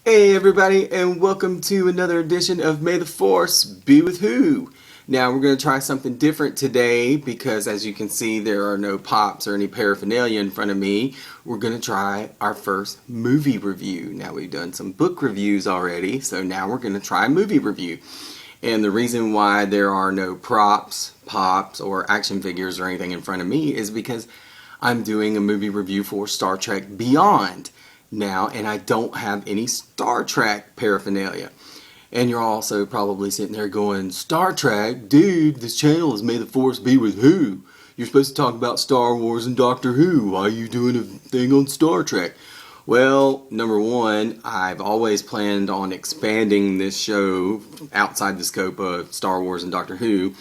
Hey everybody, and welcome to another edition of May the Force Be With Who. Now we're going to try something different today because as you can see there are no pops or any paraphernalia in front of me. We're going to try our first movie review. Now we've done some book reviews already, so now we're going to try a movie review. And the reason why there are no props, pops, or action figures or anything in front of me is because I'm doing a movie review for Star Trek Beyond now, and I don't have any Star Trek paraphernalia. And you're also probably sitting there going, Star Trek? Dude, this channel is May the Force Be With Who? You're supposed to talk about Star Wars and Doctor Who. Why are you doing a thing on Star Trek? Well, number one, I've always planned on expanding this show outside the scope of Star Wars and Doctor Who.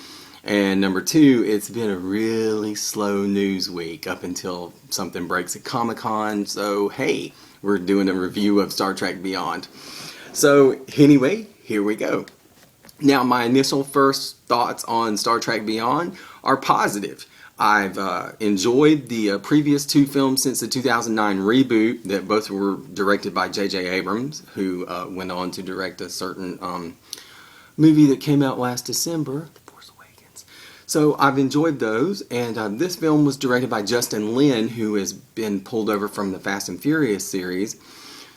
And number two, it's been a really slow news week up until something breaks at Comic-Con. So, hey, we're doing a review of Star Trek Beyond. So, anyway, here we go. Now, my initial first thoughts on Star Trek Beyond are positive. I've enjoyed the previous two films since the 2009 reboot that both were directed by J.J. Abrams, who went on to direct a certain movie that came out last December, The Force Awakens. So I've enjoyed those, and this film was directed by Justin Lin, who has been pulled over from the Fast and Furious series.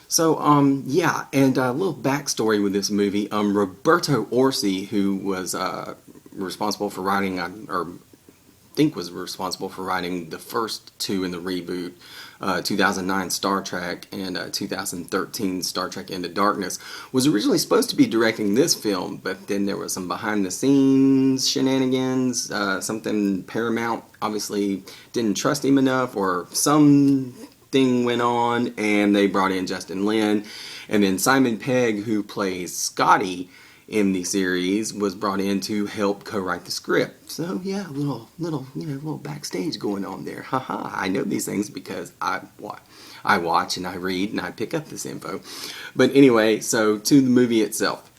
So, yeah, and a little backstory with this movie. Roberto Orci, who was responsible for writing, or think was responsible for writing the first two in the reboot, 2009 Star Trek and 2013 Star Trek Into Darkness, was originally supposed to be directing this film, but then there was some behind-the-scenes shenanigans, something Paramount obviously didn't trust him enough, or something went on, and they brought in Justin Lin, and then Simon Pegg, who plays Scotty in the series, was brought in to help co-write the script. So yeah, little backstage going on there. Haha, I know these things because I watch and I read and I pick up this info. But anyway, so to the movie itself.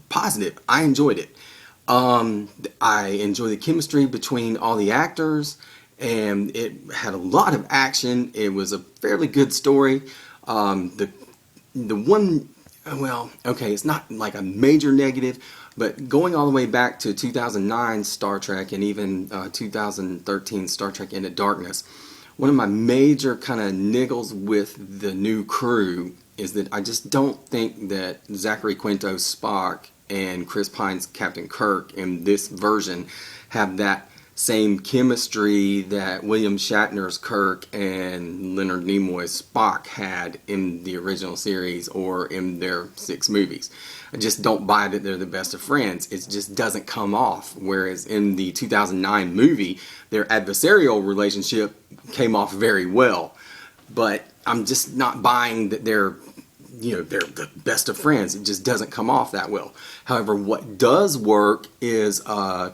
Positive. I enjoyed it. I enjoyed the chemistry between all the actors, and it had a lot of action. It was a fairly good story. The one, well, okay, it's not like a major negative, but going all the way back to 2009 Star Trek and even 2013 Star Trek Into Darkness, one of my major kind of niggles with the new crew is that I just don't think that Zachary Quinto's Spock and Chris Pine's Captain Kirk in this version have that same chemistry that William Shatner's Kirk and Leonard Nimoy's Spock had in the original series or in their 6 movies. I just don't buy that they're the best of friends. It just doesn't come off. Whereas in the 2009 movie, their adversarial relationship came off very well. But I'm just not buying that they're the best of friends. It just doesn't come off that well. However, what does work is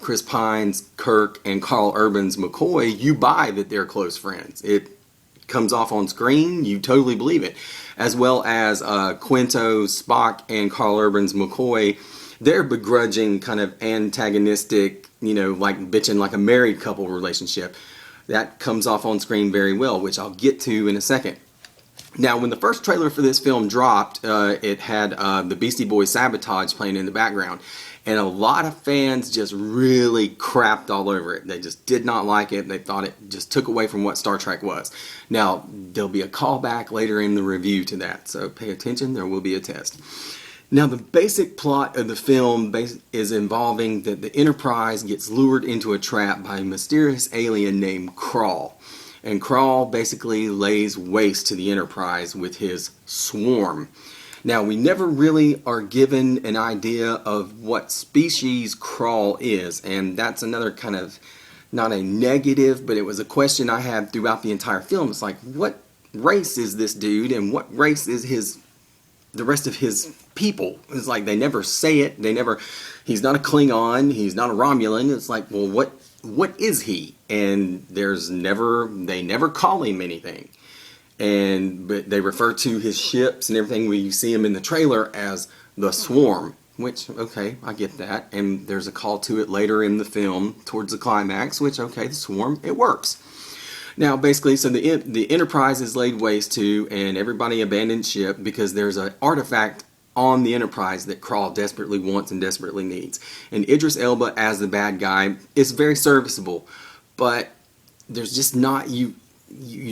Chris Pine's Kirk and Carl Urban's McCoy. You buy that they're close friends. It comes off on screen. You totally believe it. As well as Quinto's Spock and Carl Urban's McCoy. They're begrudging, kind of antagonistic, like bitching like a married couple relationship. That comes off on screen very well, which I'll get to in a second. Now, when the first trailer for this film dropped, it had the Beastie Boys Sabotage playing in the background. And a lot of fans just really crapped all over it. They just did not like it. They thought it just took away from what Star Trek was. Now, there'll be a callback later in the review to that. So pay attention, there will be a test. Now, the basic plot of the film is involving that the Enterprise gets lured into a trap by a mysterious alien named Krall. And Krall basically lays waste to the Enterprise with his swarm. Now, we never really are given an idea of what species Krall is, and that's another kind of, not a negative, but it was a question I had throughout the entire film. It's like, what race is this dude, and what race is the rest of his people? It's like they never say it. He's not a Klingon, he's not a Romulan. It's like, well, what is he? And they never call him anything. But they refer to his ships and everything when you see him in the trailer as the Swarm, which, okay, I get that. And there's a call to it later in the film towards the climax, which, okay, the Swarm, it works. Now, basically, so the Enterprise is laid waste to, and everybody abandoned ship because there's an artifact on the Enterprise that Krall desperately wants and desperately needs. And Idris Elba as the bad guy is very serviceable, but there's just not you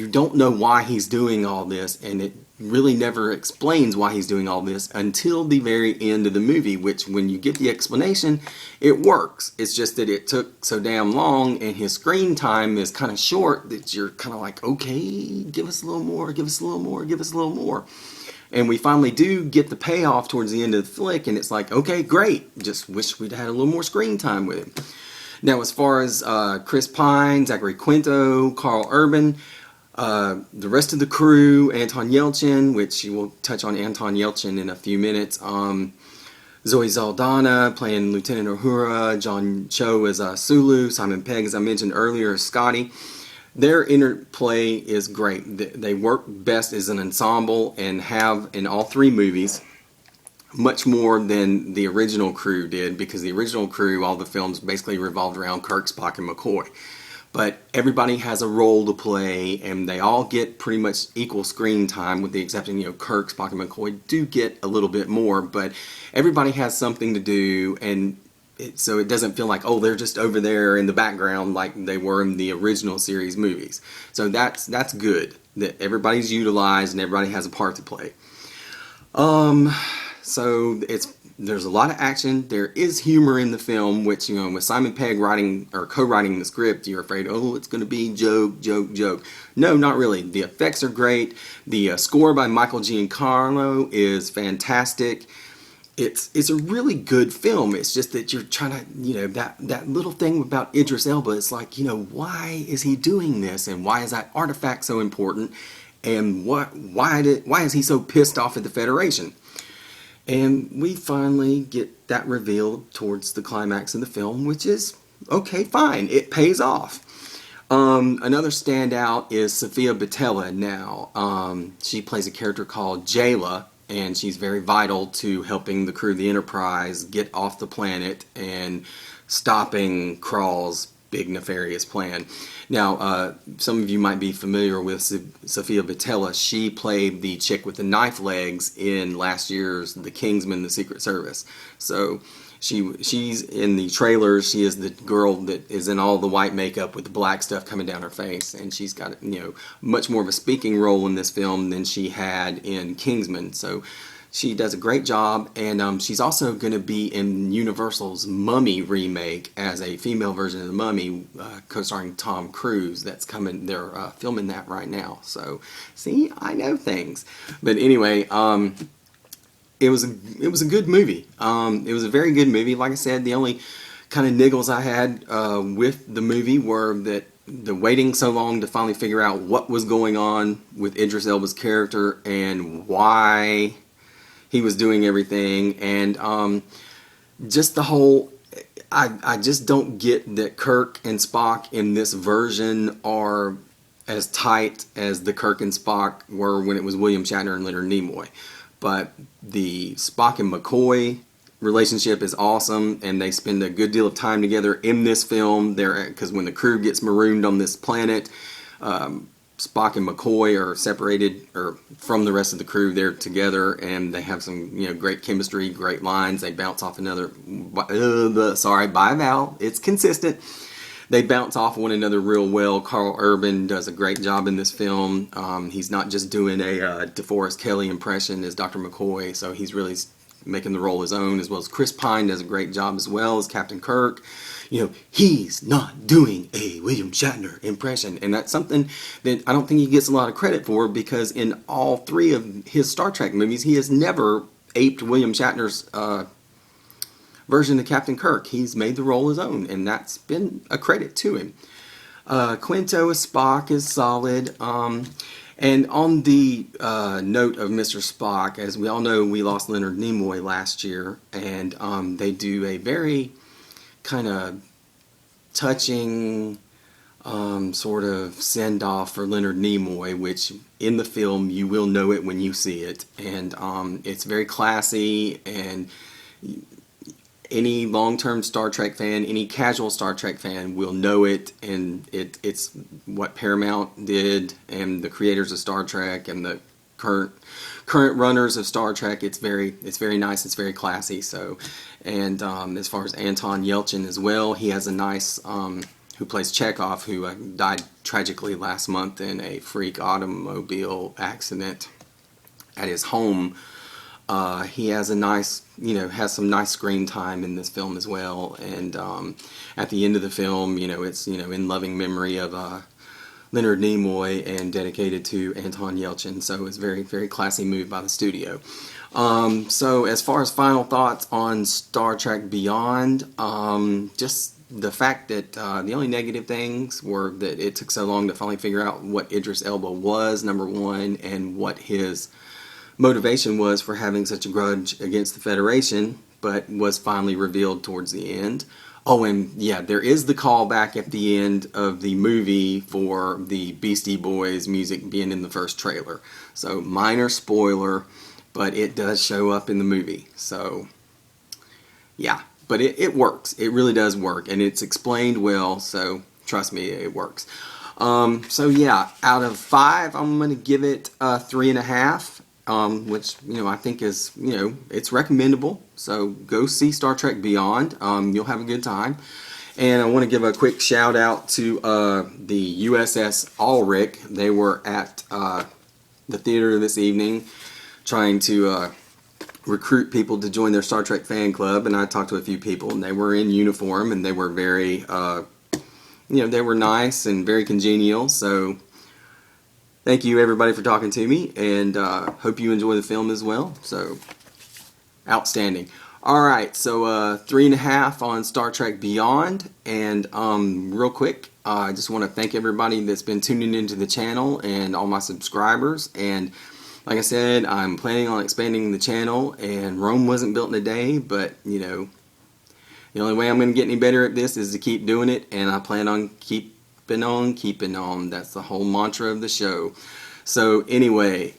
don't know why he's doing all this, and it really never explains why he's doing all this until the very end of the movie, which when you get the explanation, it works. It's just that it took so damn long, and his screen time is kind of short that you're kind of like, okay, give us a little more, give us a little more, give us a little more. And we finally do get the payoff towards the end of the flick, and it's like, okay, great. Just wish we'd had a little more screen time with him. Now, as far as Chris Pine, Zachary Quinto, Carl Urban, the rest of the crew, Anton Yelchin, which you will touch on Anton Yelchin in a few minutes, Zoe Saldana playing Lieutenant Uhura, John Cho as Sulu, Simon Pegg, as I mentioned earlier, as Scotty. Their interplay is great. They work best as an ensemble and have in all three movies much more than the original crew did, because the original crew, all the films basically revolved around Kirk, Spock, and McCoy. But everybody has a role to play, and they all get pretty much equal screen time, with the exception, Kirk, Spock, and McCoy do get a little bit more, but everybody has something to do, and so it doesn't feel like, oh, they're just over there in the background like they were in the original series movies. So that's good, that everybody's utilized and everybody has a part to play. So there's a lot of action. There is humor in the film, which, with Simon Pegg writing or co-writing the script, you're afraid, oh, it's going to be joke, joke, joke. No, not really. The effects are great. The score by Michael Giancarlo is fantastic. It's a really good film. It's just that you're trying to, that little thing about Idris Elba, it's like, why is he doing this? And why is that artifact so important? And why is he so pissed off at the Federation? And we finally get that revealed towards the climax of the film, which is, okay, fine. It pays off. Another standout is Sofia Boutella now. She plays a character called Jayla, and she's very vital to helping the crew of the Enterprise get off the planet and stopping Krall's big nefarious plan. Now, some of you might be familiar with Sofia Boutella. She played the chick with the knife legs in last year's The Kingsman: The Secret Service. So she's in the trailers. She is the girl that is in all the white makeup with the black stuff coming down her face, and she's got much more of a speaking role in this film than she had in Kingsman. So she does a great job, and she's also going to be in Universal's Mummy remake as a female version of the Mummy, co-starring Tom Cruise. That's coming. They're filming that right now. So, see, I know things. But anyway, it was a good movie. It was a very good movie. Like I said, the only kind of niggles I had with the movie were that the waiting so long to finally figure out what was going on with Idris Elba's character and why he was doing everything, and just the whole, I just don't get that Kirk and Spock in this version are as tight as the Kirk and Spock were when it was William Shatner and Leonard Nimoy. But the Spock and McCoy relationship is awesome, and they spend a good deal of time together in this film. Because when the crew gets marooned on this planet, Spock and McCoy are separated from the rest of the crew. They're together, and they have some great chemistry, great lines. They bounce off another. By Val. It's consistent. They bounce off one another real well. Carl Urban does a great job in this film. He's not just doing a DeForest Kelley impression as Dr. McCoy, so he's really making the role his own, as well as Chris Pine does a great job as well as Captain Kirk. He's not doing a William Shatner impression, and that's something that I don't think he gets a lot of credit for, because in all three of his Star Trek movies, he has never aped William Shatner's version of Captain Kirk. He's made the role his own, and that's been a credit to him. Quinto as Spock is solid. And on the note of Mr. Spock, as we all know, we lost Leonard Nimoy last year, and they do a very kind of touching sort of send-off for Leonard Nimoy, which in the film you will know it when you see it, and it's very classy, and Any long-term Star Trek fan, any casual Star Trek fan will know it, and it's what Paramount did, and the creators of Star Trek, and the current runners of Star Trek. It's very nice. It's very classy. So, and as far as Anton Yelchin as well, he has a nice who plays Chekhov, who died tragically last month in a freak automobile accident at his home. He has a nice, has some nice screen time in this film as well. And at the end of the film, it's, in loving memory of Leonard Nimoy and dedicated to Anton Yelchin. So it's very, very classy move by the studio. So as far as final thoughts on Star Trek Beyond, just the fact that the only negative things were that it took so long to finally figure out what Idris Elba was, number one, and what his motivation was for having such a grudge against the Federation, but was finally revealed towards the end. Oh, and yeah, there is the callback at the end of the movie for the Beastie Boys music being in the first trailer. So minor spoiler, but it does show up in the movie. So yeah, but it works. It really does work, and it's explained well, so trust me, it works. So yeah, out of 5, I'm going to give it 3.5. Which, I think is, it's recommendable. So go see Star Trek Beyond. You'll have a good time. And I want to give a quick shout out to the USS Ulrich. They were at the theater this evening trying to recruit people to join their Star Trek fan club. And I talked to a few people, and they were in uniform, and they were very, they were nice and very congenial. So thank you, everybody, for talking to me, and hope you enjoy the film as well. So, outstanding. All right, so 3.5 on Star Trek Beyond, and real quick, I just want to thank everybody that's been tuning into the channel and all my subscribers. And like I said, I'm planning on expanding the channel, and Rome wasn't built in a day, but the only way I'm going to get any better at this is to keep doing it, and I plan on keeping on. That's the whole mantra of the show. So anyway,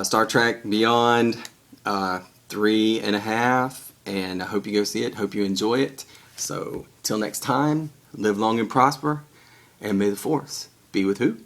Star Trek Beyond, 3.5, and I hope you go see it. Hope you enjoy it. So till next time, live long and prosper, and may the Force be with who?